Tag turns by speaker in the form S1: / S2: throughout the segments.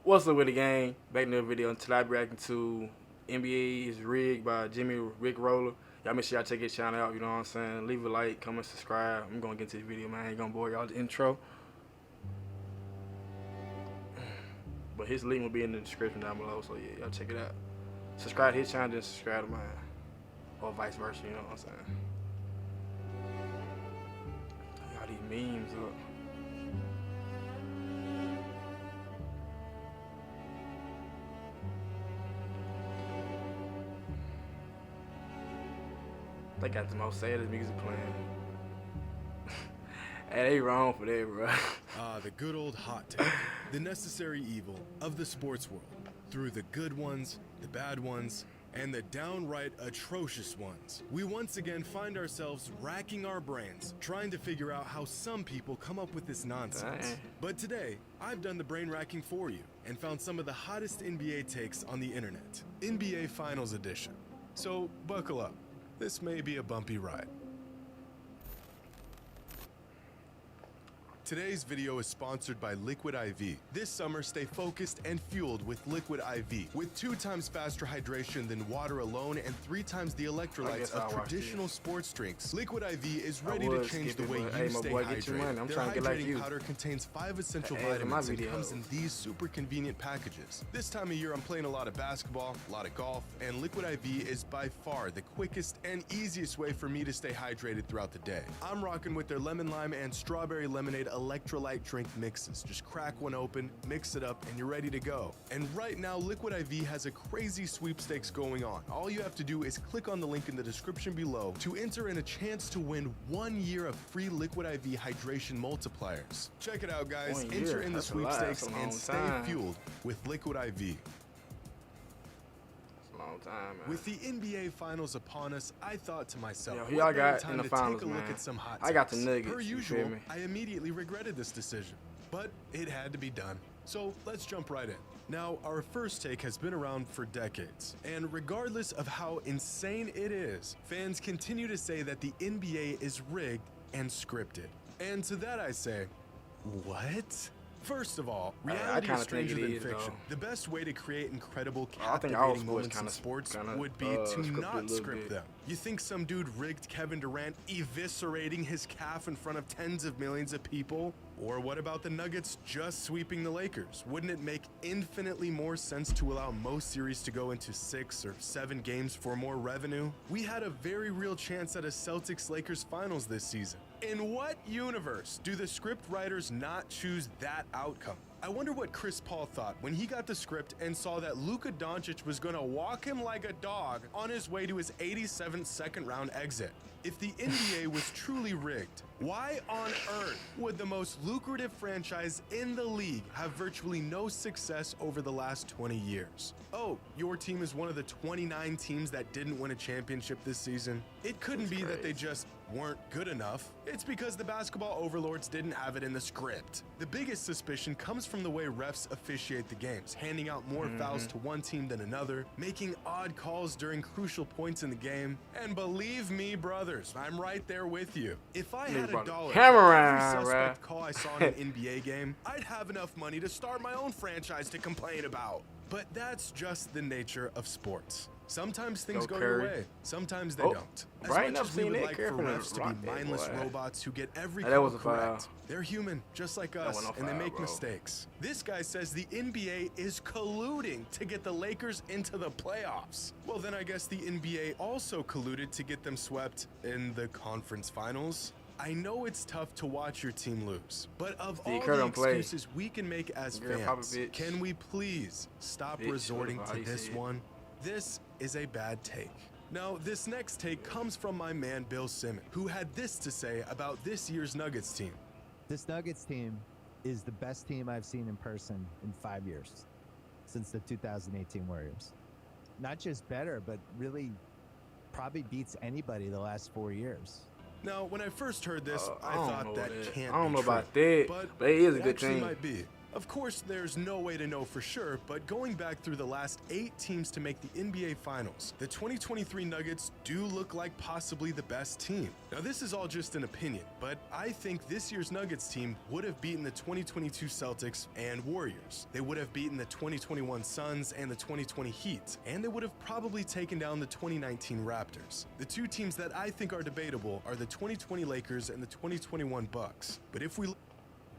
S1: What's up with the gang? Back in the video, and today I be reacting to NBA is Rigged by Jimmy Rick Roller. Y'all make sure y'all check his channel out, you know what I'm saying? Leave a like, comment, subscribe. I'm gonna get into the video, man. I ain't gonna bore y'all with the intro. But his link will be in the description down below, so yeah, y'all check it out. Subscribe to his channel, then subscribe to mine. Or vice versa, you know what I'm saying? Got these memes up. They got the most saddest music playing. Hey, they wrong for that, bro.
S2: The good old hot take, the necessary evil of the sports world, through the good ones, the bad ones, and the downright atrocious ones. We once again find ourselves racking our brains, trying to figure out how some people come up with this nonsense.
S1: Dang.
S2: But today, I've done the brain racking for you and found some of the hottest NBA takes on the internet. NBA Finals Edition. So buckle up. This may be a bumpy ride. Today's video is sponsored by Liquid IV. This summer, stay focused and fueled with Liquid IV. With 2 times faster hydration than water alone and 3 times the electrolytes of traditional sports drinks, Liquid IV is ready to change the way you stay hydrated. Their hydrating powder contains 5 essential vitamins and comes in these super convenient packages. This time of year, I'm playing a lot of basketball, a lot of golf, and Liquid IV is by far the quickest and easiest way for me to stay hydrated throughout the day. I'm rocking with their lemon lime and strawberry lemonade electrolyte drink mixes. Just crack one open, mix it up, and you're ready to go. And right now, Liquid IV has a crazy sweepstakes going on. All you have to do is click on the link in the description below to enter in a chance to win 1 year of free Liquid IV hydration multipliers. Check it out, guys. Enter in the sweepstakes and stay fueled with Liquid IV.
S1: Time,
S2: with the NBA Finals upon us, I thought to myself,
S1: who y'all got
S2: time
S1: in the
S2: to
S1: finals,
S2: take a look
S1: man?
S2: at some hot
S1: I got the
S2: takes.
S1: Nuggets.
S2: Per
S1: You
S2: usual,
S1: feel me?
S2: I immediately regretted this decision, but it had to be done. So let's jump right in. Now, our first take has been around for decades, and regardless of how insane it is, fans continue to say that the NBA is rigged and scripted. And to that I say, what? First of all, reality is stranger than fiction. The best way to create incredible, captivating moments in sports would be to not script them. You think some dude rigged Kevin Durant eviscerating his calf in front of tens of millions of people? Or what about the Nuggets just sweeping the Lakers? Wouldn't it make infinitely more sense to allow most series to go into 6 or 7 games for more revenue? We had a very real chance at a Celtics-Lakers finals this season. In what universe do the script writers not choose that outcome? I wonder what Chris Paul thought when he got the script and saw that Luka Doncic was gonna walk him like a dog on his way to his 87th second-round exit. If the NBA was truly rigged, why on earth would the most lucrative franchise in the league have virtually no success over the last 20 years? Oh, your team is one of the 29 teams that didn't win a championship this season? It couldn't be that they just weren't good enough. It's because the basketball overlords didn't have it in the script. The biggest suspicion comes from the way refs officiate the games, handing out more fouls to one team than another, making odd calls during crucial points in the game. And believe me, brothers, I'm right there with you. If I had $1 for every suspect call I saw in an NBA game, I'd have enough money to start my own franchise to complain about. But that's just the nature of sports. Sometimes things go your way, sometimes they don't. As much as we would like for refs to be mindless robots who get every call correct, they're human, just like us, and they make mistakes. This guy says the NBA is colluding to get the Lakers into the playoffs. Well, then I guess the NBA also colluded to get them swept in the conference finals. I know it's tough to watch your team lose, but of all the excuses we can make as fans, can we please stop resorting to this one? This is a bad take. Now, this next take comes from my man Bill Simmons, who had this to say about this year's Nuggets team.
S3: This Nuggets team is the best team I've seen in person in 5 years, since the 2018 Warriors. Not just better, but really probably beats anybody the last 4 years.
S2: Now, when I first heard this, I thought that can't be true.
S1: I don't know about that, but it is a good team.
S2: Might be. Of course, there's no way to know for sure, but going back through the last 8 teams to make the NBA Finals, the 2023 Nuggets do look like possibly the best team. Now, this is all just an opinion, but I think this year's Nuggets team would have beaten the 2022 Celtics and Warriors. They would have beaten the 2021 Suns and the 2020 Heat, and they would have probably taken down the 2019 Raptors. The two teams that I think are debatable are the 2020 Lakers and the 2021 Bucks. But if we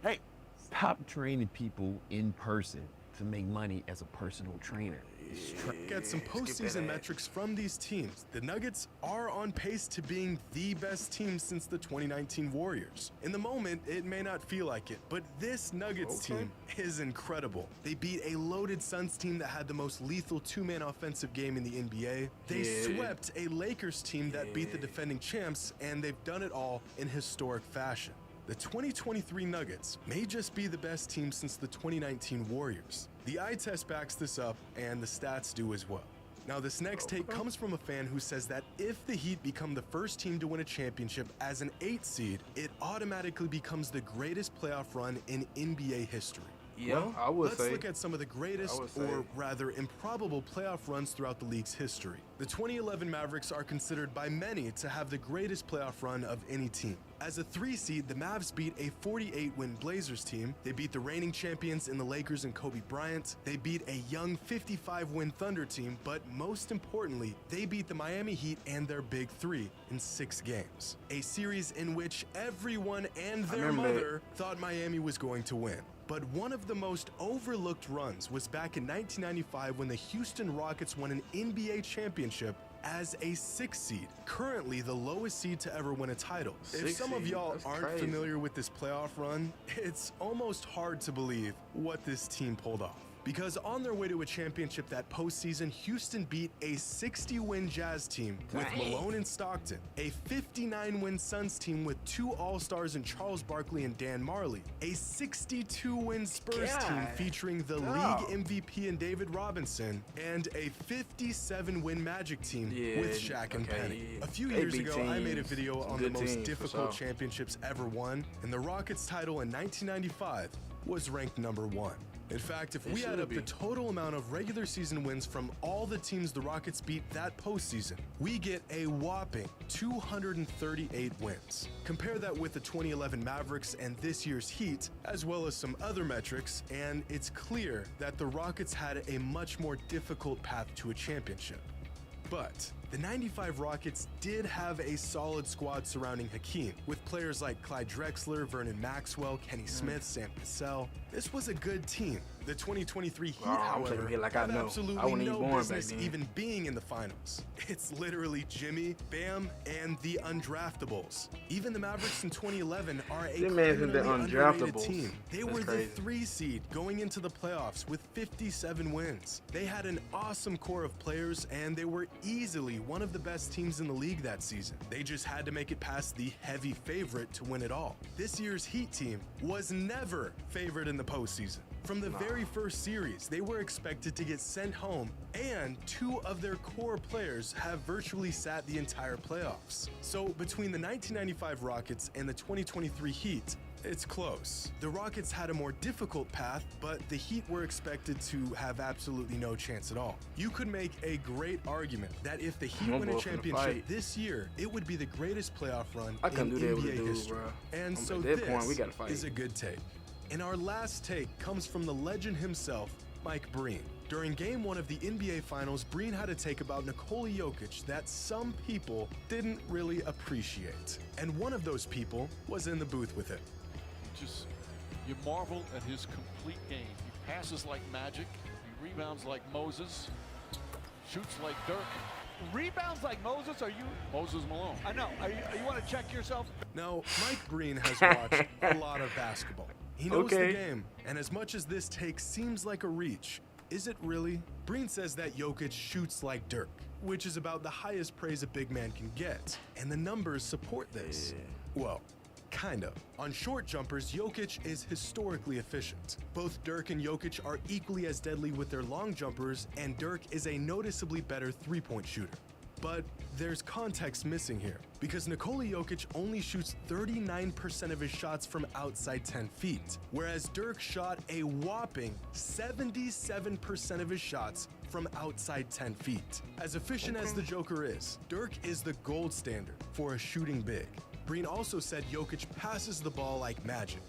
S4: Hey, stop training people in person to make money as a personal trainer.
S2: get some postseason metrics from these teams, the Nuggets are on pace to being the best team since the 2019 Warriors. In the moment, it may not feel like it, but this Nuggets team is incredible. They beat a loaded Suns team that had the most lethal two-man offensive game in the NBA. They swept a Lakers team that beat the defending champs, and they've done it all in historic fashion. The 2023 Nuggets may just be the best team since the 2019 Warriors. The eye test backs this up, and the stats do as well. Now, this next take comes from a fan who says that if the Heat become the first team to win a championship as an 8 seed, it automatically becomes the greatest playoff run in NBA history.
S1: Yeah,
S2: Well,
S1: I would
S2: let's
S1: say.
S2: look at some of the greatest, or rather improbable, playoff runs throughout the league's history. The 2011 Mavericks are considered by many to have the greatest playoff run of any team. As a 3 seed, the Mavs beat a 48-win Blazers team. They beat the reigning champions in the Lakers and Kobe Bryant. They beat a young 55-win Thunder team, but most importantly, they beat the Miami Heat and their Big Three in 6 games. A series in which everyone and their mother thought Miami was going to win. But one of the most overlooked runs was back in 1995 when the Houston Rockets won an NBA championship as a 6 seed, currently the lowest seed to ever win a title. If some of y'all aren't familiar with this playoff run, it's almost hard to believe what this team pulled off. Because on their way to a championship that postseason, Houston beat a 60-win Jazz team with Malone and Stockton, a 59-win Suns team with 2 All-Stars in Charles Barkley and Dan Marley, a 62-win Spurs team featuring the league MVP in David Robinson, and a 57-win Magic team with Shaq and Penny. A few years ago, I made a video on the most difficult championships ever won, and the Rockets title in 1995 was ranked number 1. In fact, if we add up the total amount of regular season wins from all the teams the Rockets beat that postseason, we get a whopping 238 wins. Compare that with the 2011 Mavericks and this year's Heat, as well as some other metrics, and it's clear that the Rockets had a much more difficult path to a championship. But the 95 Rockets did have a solid squad surrounding Hakeem, with players like Clyde Drexler, Vernon Maxwell, Kenny Smith, Sam Cassell. This was a good team. The 2023 Heat, however, have absolutely no business even being in the finals. It's literally Jimmy, Bam, and the Undraftables. Even the Mavericks in 2011 are a criminally underrated team. They were the 3 seed going into the playoffs with 57 wins. They had an awesome core of players, and they were easily one of the best teams in the league that season. They just had to make it past the heavy favorite to win it all. This year's Heat team was never favored in the postseason. From the very first series, they were expected to get sent home, and 2 of their core players have virtually sat the entire playoffs. So between the 1995 Rockets and the 2023 Heat, it's close. The Rockets had a more difficult path, but the Heat were expected to have absolutely no chance at all. You could make a great argument that if the Heat win a championship this year, it would be the greatest playoff run in NBA history. And so this is a good take. And our last take comes from the legend himself, Mike Breen. During Game 1 of the NBA Finals, Breen had a take about Nikola Jokic that some people didn't really appreciate. And one of those people was in the booth with him.
S5: You marvel at his complete game. He passes like magic, he rebounds like Moses, shoots like Dirk.
S6: Rebounds like Moses? Are you
S5: Moses Malone?
S6: I know. You want to check yourself?
S2: Now, Mike Breen has watched a lot of basketball. He knows the game, and as much as this take seems like a reach, is it really? Breen says that Jokic shoots like Dirk, which is about the highest praise a big man can get, and the numbers support this. Well, kind of. On short jumpers, Jokic is historically efficient. Both Dirk and Jokic are equally as deadly with their long jumpers, and Dirk is a noticeably better three-point shooter. But there's context missing here, because Nikola Jokic only shoots 39% of his shots from outside 10 feet, whereas Dirk shot a whopping 77% of his shots from outside 10 feet. As efficient as the Joker is, Dirk is the gold standard for a shooting big. Breen also said Jokic passes the ball like magic.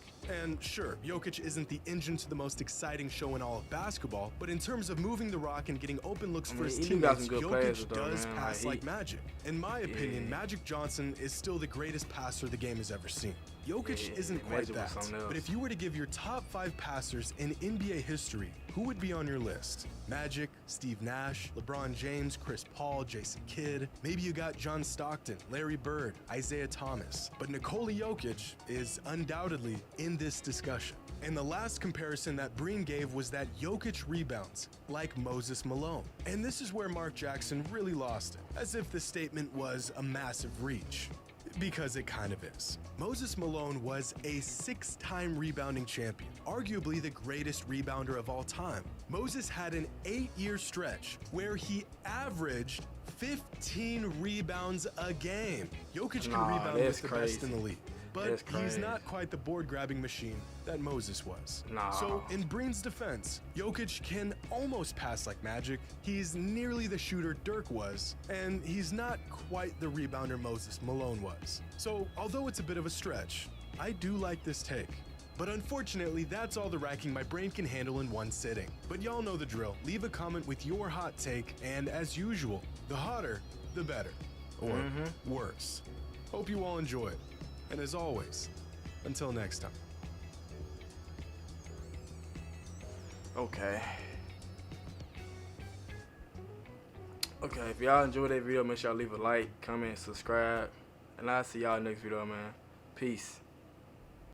S2: And sure, Jokic isn't the engine to the most exciting show in all of basketball, but in terms of moving the rock and getting open looks for his
S1: he got
S2: teammates,
S1: some good
S2: Jokic
S1: players, though,
S2: does
S1: man.
S2: pass like magic. In my opinion,
S1: Yeah.
S2: Magic Johnson is still the greatest passer the game has ever seen. Jokic
S1: Yeah,
S2: isn't quite
S1: Magic was
S2: that,
S1: something else.
S2: but if you were to give your top 5 passers in NBA history, who would be on your list? Magic, Steve Nash, LeBron James, Chris Paul, Jason Kidd. Maybe you got John Stockton, Larry Bird, Isaiah Thomas. But Nikola Jokic is undoubtedly in this discussion. And the last comparison that Breen gave was that Jokic rebounds like Moses Malone. And this is where Mark Jackson really lost it, as if the statement was a massive reach. Because it kind of is. Moses Malone was a 6-time rebounding champion, arguably the greatest rebounder of all time. Moses had an 8-year stretch where he averaged 15 rebounds a game. Jokic can
S1: Nah,
S2: rebound with
S1: that's
S2: the best in
S1: crazy.
S2: the league. But
S1: That's
S2: he's
S1: crazy.
S2: not quite the board-grabbing machine that Moses was.
S1: Nah.
S2: So in Breen's defense, Jokic can almost pass like magic. He's nearly the shooter Dirk was, and he's not quite the rebounder Moses Malone was. So although it's a bit of a stretch, I do like this take. But unfortunately, that's all the racking my brain can handle in one sitting. But y'all know the drill. Leave a comment with your hot take, and as usual, the hotter, the better. Or worse. Hope you all enjoy it. And as always, until next time.
S1: Okay, if y'all enjoyed that video, make sure y'all leave a like, comment, subscribe. And I'll see y'all next video, man. Peace.